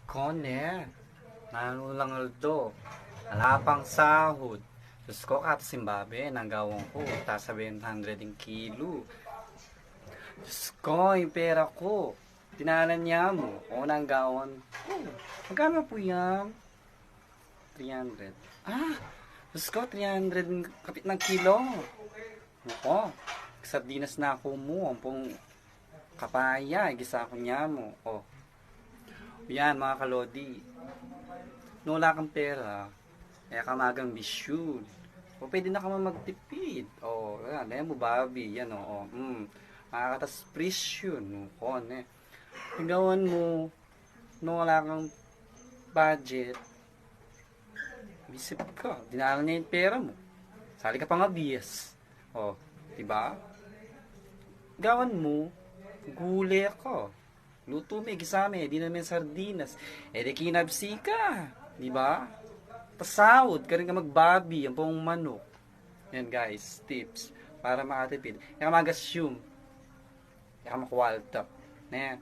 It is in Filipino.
ko, ne. Nanulang aldo. Wala pang sahod. Diyos ko, kata Simbabe, nanggawang ko. Ta 700 yung kilo. Diyos ko, yung pera ko. Tinanan niya mo. O, nanggawan ko. Magkano po yan? 300. Ah, Diyos ko, 300 ng kapit ng kilo. Ako, sardinas na ako mo. Ang pong kapaya, gisa ko niya mo. O, yan mga kalodi. Kung wala kang pera, kaya ka magang bisyon. O pwede na ka magtipid. O, yan, ayan mo babi. Yan o, makakatas presyon. O, ne. Higawan mo, kung wala kang budget, isip ka, dinaanan niya yung pera mo. Sali ka pang abiyas. O, diba? Gawan mo, gulay ako. Luto may gisame, di naman sardinas. Eh, di kinabsi ka. Di ba? Pasahod ka rin ka magbabi, ang pong manok. Yan guys, tips. Para makatipid. Yan ka mag-assume. Yan ka makwalta. Na yan.